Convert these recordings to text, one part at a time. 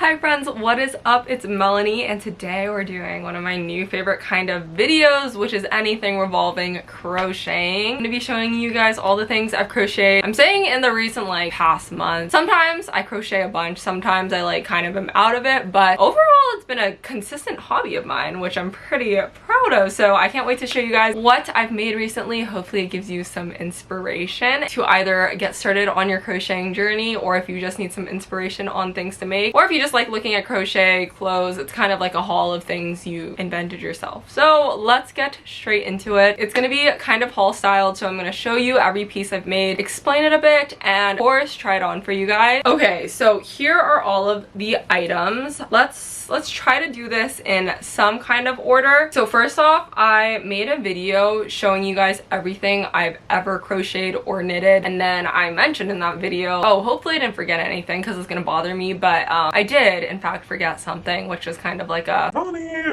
Hi friends, what is up? It's Melanie and today we're doing one of my new favorite kind of videos, which is anything revolving crocheting. I'm gonna be showing you guys all the things I've crocheted. I'm saying in the recent past month. Sometimes I crochet a bunch, sometimes I kind of am out of it, but overall it's been a consistent hobby of mine, which I'm pretty proud of. So I can't wait to show you guys what I've made recently. Hopefully it gives you some inspiration to either get started on your crocheting journey, or if you just need some inspiration on things to make, or if you just like looking at crochet clothes. It's kind of like a haul of things you invented yourself. So let's get straight into it. It's gonna be kind of haul styled, so I'm gonna show you every piece I've made, explain it a bit, and of course try it on for you guys. Okay, so here are all of the items. Let's try to do this in some kind of order. So first off, I made a video showing you guys everything I've ever crocheted or knitted, and then I mentioned in that video, oh, hopefully I didn't forget anything because it's gonna bother me, but I did in fact forget something, which was kind of like a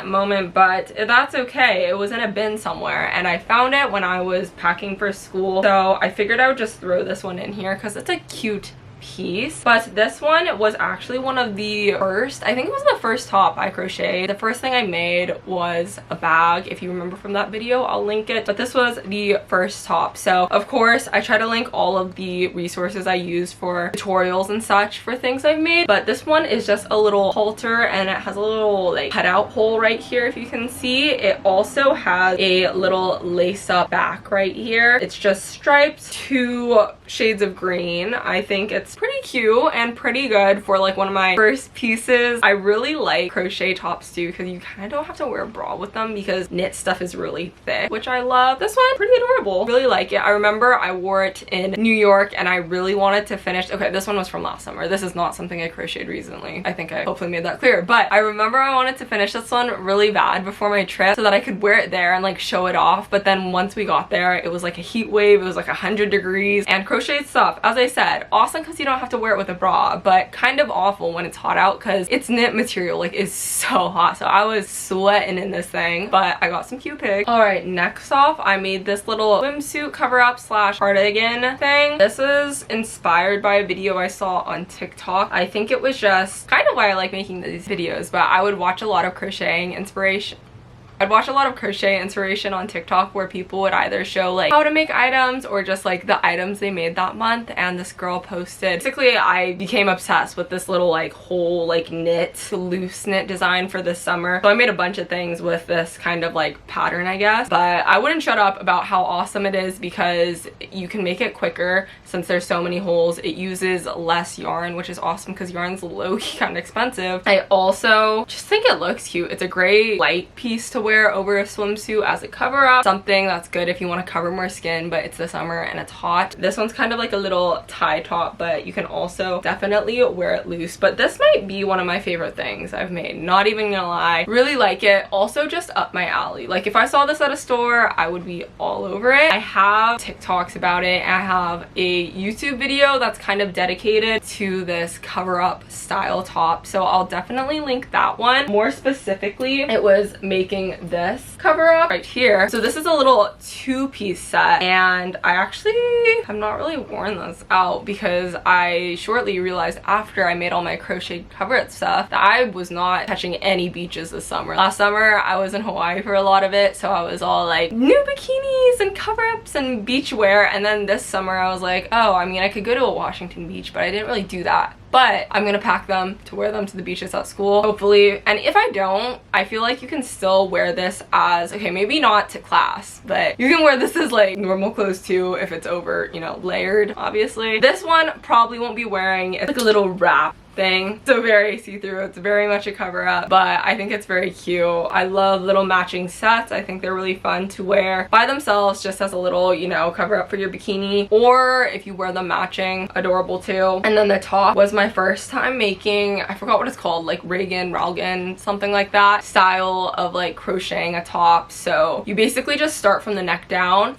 moment, but that's okay. It was in a bin somewhere and I found it when I was packing for school, so I figured I would just throw this one in here because it's a cute piece. But this one was actually one of the first, I think it was the first top I crocheted. The first thing I made was a bag. If you remember from that video, I'll link it, but this was the first top. So of course I try to link all of the resources I use for tutorials and such for things I've made, but this one is just a little halter and it has a little cutout hole right here, if you can see. It also has a little lace up back right here. It's just striped, 2 shades of green. I think it's pretty cute and pretty good for one of my first pieces. I really like crochet tops too because you kind of don't have to wear a bra with them because knit stuff is really thick, which I love. This one, pretty adorable. Really like it. I remember I wore it in New York and I really wanted to finish. Okay, this one was from last summer. This is not something I crocheted recently. I think I hopefully made that clear, but I remember I wanted to finish this one really bad before my trip so that I could wear it there and show it off. But then once we got there, it was like a heat wave. It was 100 degrees, and crocheted stuff, as I said, awesome because you don't have to wear it with a bra, but kind of awful when it's hot out because it's knit material. It's so hot, so I was sweating in this thing, but I got some cute pics. All right, next off, I made this little swimsuit cover up slash cardigan thing. This is inspired by a video I saw on TikTok. I think it was just kind of why I like making these videos, but I would watch a lot of crocheting inspiration. I'd watch a lot of crochet inspiration on TikTok where people would either show how to make items or just the items they made that month, and this girl posted, basically I became obsessed with this little whole knit, loose knit design for this summer. So I made a bunch of things with this kind of pattern, I guess, but I wouldn't shut up about how awesome it is because you can make it quicker since there's so many holes. It uses less yarn, which is awesome because yarn's low-key kind of expensive. I also just think it looks cute. It's a great light piece to wear over a swimsuit as a cover up, something that's good if you want to cover more skin but it's the summer and it's hot. This one's kind of a little tie top, but you can also definitely wear it loose. But this might be one of my favorite things I've made, not even gonna lie. Really like it. Also just up my alley. If I saw this at a store, I would be all over it. I have TikToks about it. I have a YouTube video that's kind of dedicated to this cover up style top, so I'll definitely link that one. More specifically, it was making this cover up right here. So this is a little 2-piece set, and I actually have not really worn this out because I shortly realized after I made all my crochet cover up stuff that I was not touching any beaches this summer. Last summer I was in Hawaii for a lot of it, so I was all new bikinis and cover ups and beach wear, and then this summer I was oh, I mean I could go to a Washington beach, but I didn't really do that. But I'm gonna pack them to wear them to the beaches at school, hopefully. And if I don't, I feel like you can still wear this as, okay, maybe not to class, but you can wear this as normal clothes too if it's over, layered, obviously. This one probably won't be wearing. It's a little wrap thing, so very see-through. It's very much a cover-up, but I think it's very cute. I love little matching sets. I think they're really fun to wear by themselves just as a little, cover-up for your bikini, or if you wear them matching, adorable too. And then the top was my first time making, I forgot what it's called, Ralgan, something like that, style of crocheting a top. So you basically just start from the neck down.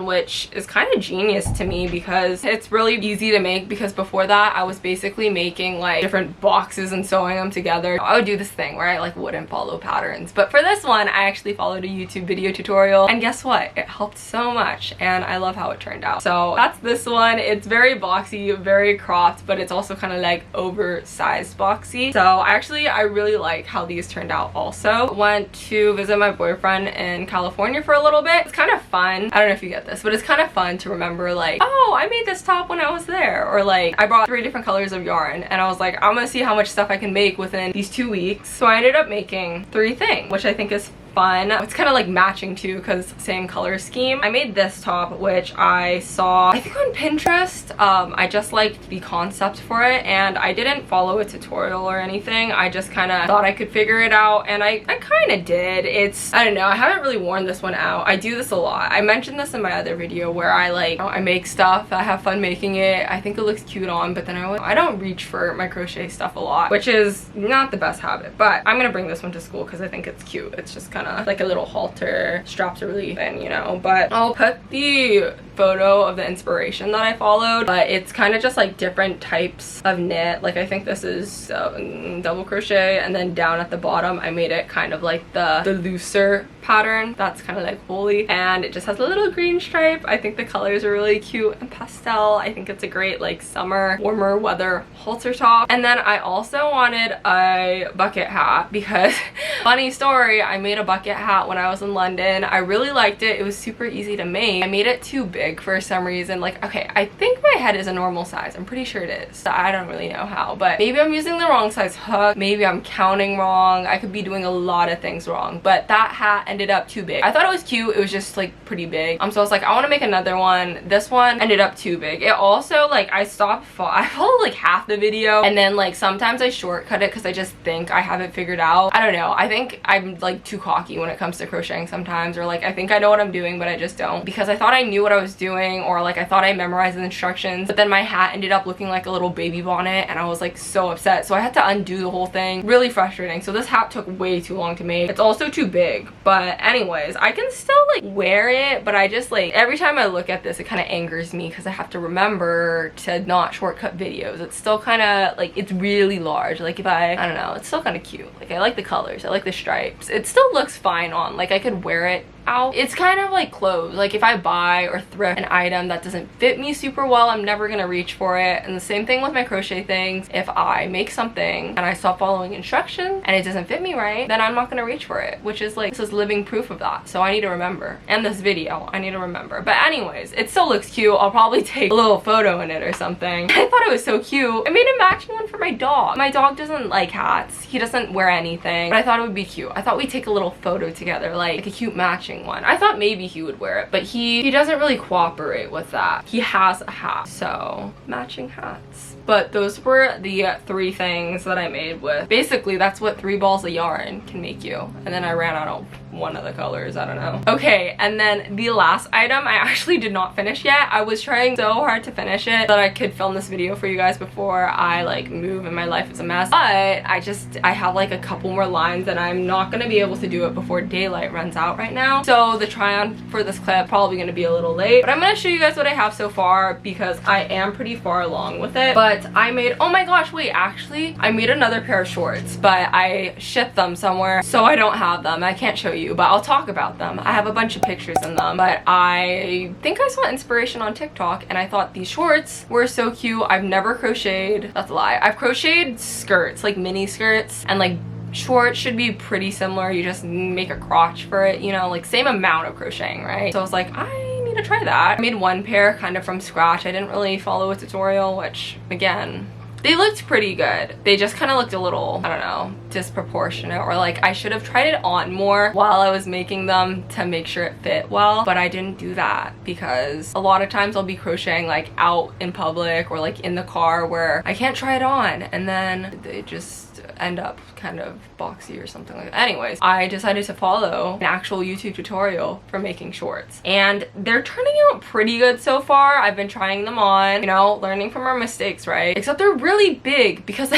Which is kind of genius to me because it's really easy to make, because before that I was was basically making like different boxes and sewing them together. I would do this thing where I like wouldn't follow patterns, but for this one I actually followed a YouTube video tutorial, and guess what, it helped so much and I love how it turned out. So that's this one. It's very boxy, very cropped, but it's also kind of like oversized boxy. So I really like how these turned out. Also went to visit my boyfriend in California for a little bit. It's kind of fun, I don't know if you get this, but it's kind of fun to remember like, oh, I made this top when I was there, or like I brought 3 different colors of yarn and I was like, I'm gonna see how much stuff I can make within these 2 weeks. So I ended up making 3 things, which I think is fun. It's kind of like matching too because same color scheme. I made this top, which I saw I think on Pinterest. I just liked the concept for it and I didn't follow a tutorial or anything. I just kind of thought I could figure it out, and I kind of did. I don't know, I haven't really worn this one out. I do this a lot. I mentioned this in my other video where I make stuff, I have fun making it, I think it looks cute on, but then I don't reach for my crochet stuff a lot, which is not the best habit. But I'm gonna bring this one to school because I think it's cute. It's just kind of like a little halter, straps are really thin, you know. But I'll put the photo of the inspiration that I followed, but it's kind of just like different types of knit. Like I think this is double crochet, and then down at the bottom I made it kind of like the looser pattern that's kind of like woolly, and it just has a little green stripe. I think the colors are really cute and pastel. I think it's a great like summer warmer weather halter top. And then I also wanted a bucket hat because funny story, I made a bucket hat when I was in London. I really liked it. It was super easy to make. I made it too big for some reason. Like, okay, I think my head is a normal size. I'm pretty sure it is. I don't really know how, but maybe I'm using the wrong size hook. Maybe I'm counting wrong. I could be doing a lot of things wrong, but that hat ended up too big. I thought it was cute. It was just like pretty big. So I was like, I want to make another one. This one ended up too big. It also like I followed like half the video, and then like sometimes I shortcut it because I just think I have it figured out. I don't know. I think I'm like too cocky when it comes to crocheting sometimes, or like I think I know what I'm doing but I just don't, because I thought I knew what I was doing, or like I thought I memorized the instructions, but then my hat ended up looking like a little baby bonnet and I was like so upset, so I had to undo the whole thing. Really frustrating. So this hat took way too long to make. It's also too big, but anyways, I can still like wear it, but I just like every time I look at this it kind of angers me because I have to remember to not shortcut videos. It's still kind of like, it's really large. Like if I don't know, it's still kind of cute. Like I like the colors, I like the stripes. It still looks fine on, like I could wear it out. It's kind of like clothes. Like if I buy or thrift an item that doesn't fit me super well, I'm never gonna reach for it. And the same thing with my crochet things. If I make something and I stop following instructions and it doesn't fit me right, then I'm not gonna reach for it, which is like, this is living proof of that. So I need to remember, and this video I need to remember. But anyways, it still looks cute. I'll probably take a little photo in it or something. I thought it was so cute. I made a matching one for my dog. My dog doesn't like hats, he doesn't wear anything, but I thought it would be cute. I thought we'd take a little photo together, like a cute matching one. I thought maybe he would wear it, but he doesn't really cooperate with that. He has a hat, so matching hats. But those were the 3 things that I made with. Basically, that's what 3 balls of yarn can make you. And then I ran out of one of the colors, I don't know. Okay, and then the last item I actually did not finish yet. I was trying so hard to finish it that I could film this video for you guys before I like move and my life is a mess. But I have like a couple more lines and I'm not gonna be able to do it before daylight runs out right now. So the try on for this clip probably gonna be a little late, but I'm gonna show you guys what I have so far because I am pretty far along with it. But I made, oh my gosh, wait, actually I made another pair of shorts, but I shipped them somewhere, so I don't have them. I can't show you, but I'll talk about them. I have a bunch of pictures in them, but I think I saw inspiration on TikTok and I thought these shorts were so cute. I've never crocheted, that's a lie. I've crocheted skirts, like mini skirts, and like shorts should be pretty similar. You just make a crotch for it, you know, like same amount of crocheting, right? So I was like, I need to try that. I made one pair kind of from scratch. I didn't really follow a tutorial, which again, they looked pretty good. They just kind of looked a little, I don't know, disproportionate, or like I should have tried it on more while I was making them to make sure it fit well, but I didn't do that because a lot of times I'll be crocheting like out in public or like in the car where I can't try it on, and then they just end up kind of boxy or something like that. Anyways, I decided to follow an actual YouTube tutorial for making shorts, and they're turning out pretty good so far. I've been trying them on, you know, learning from our mistakes, right? Except they're really big because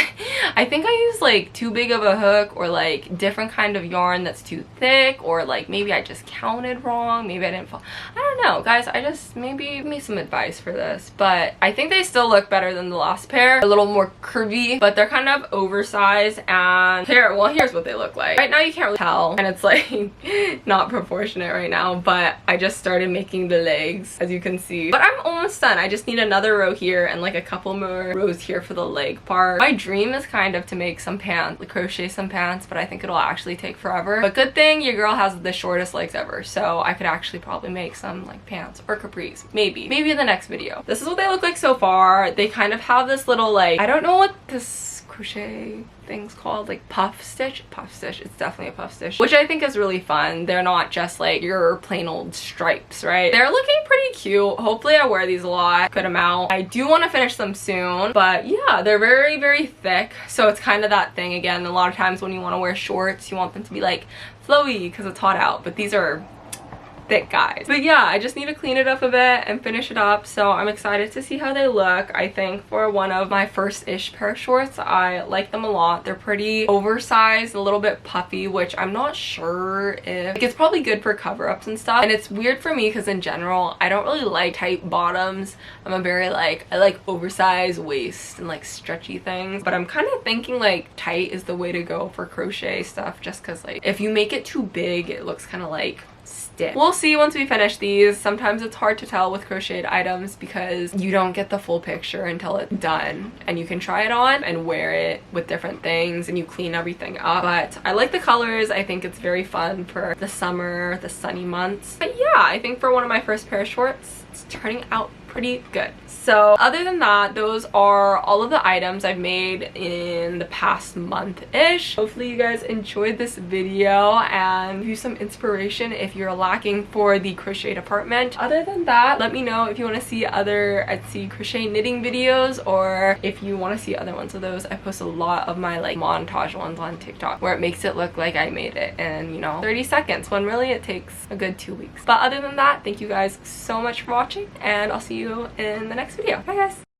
I think I used like too big of a hook, or like different kind of yarn that's too thick, or like maybe I just counted wrong, maybe I didn't fall. I don't know, guys. I just maybe give me some advice for this, but I think they still look better than the last pair. A little more curvy, but they're kind of oversized. And here, well, here's what they look like. Right now you can't really tell, and it's like not proportionate right now, but I just started making the legs, as you can see. But I'm almost done. I just need another row here and like a couple more rows here for the leg part. My dream is kind of to make some pants, like crochet some pants, but I think it'll actually take forever. But good thing your girl has the shortest legs ever, so I could actually probably make some like pants or capris, maybe in the next video. This is what they look like so far. They kind of have this little, like, I don't know what this crochet thing's called, like puff stitch. It's definitely a puff stitch, which I think is really fun. They're not just like your plain old stripes, right? They're looking pretty cute. Hopefully I wear these a lot, good amount. I do want to finish them soon, but yeah, they're very, very thick, so it's kind of that thing again. A lot of times when you want to wear shorts, you want them to be like flowy because it's hot out, but these are thick, guys. But yeah, I just need to clean it up a bit and finish it up, so I'm excited to see how they look. I think for one of my first-ish pair of shorts, I like them a lot. They're pretty oversized, a little bit puffy, which I'm not sure if, like, it's probably good for cover-ups and stuff. And it's weird for me because in general, I don't really like tight bottoms. I'm a very like, I like oversized waist and like stretchy things, but I'm kind of thinking like tight is the way to go for crochet stuff, just because like if you make it too big, it looks kind of like stiff. We'll see once we finish these. Sometimes it's hard to tell with crocheted items because you don't get the full picture until it's done, and you can try it on and wear it with different things and you clean everything up. But I like the colors. I think it's very fun for the summer, the sunny months. But yeah, I think for one of my first pair of shorts, it's turning out pretty good. So other than that, those are all of the items I've made in the past month-ish. Hopefully you guys enjoyed this video and give you some inspiration if you're lacking for the crochet department. Other than that, let me know if you want to see other Etsy crochet knitting videos, or if you want to see other ones of those. I post a lot of my like montage ones on TikTok where it makes it look like I made it in, you know, 30 seconds when really it takes a good 2 weeks. But other than that, thank you guys so much for watching, and I'll see you in the next video. Bye guys.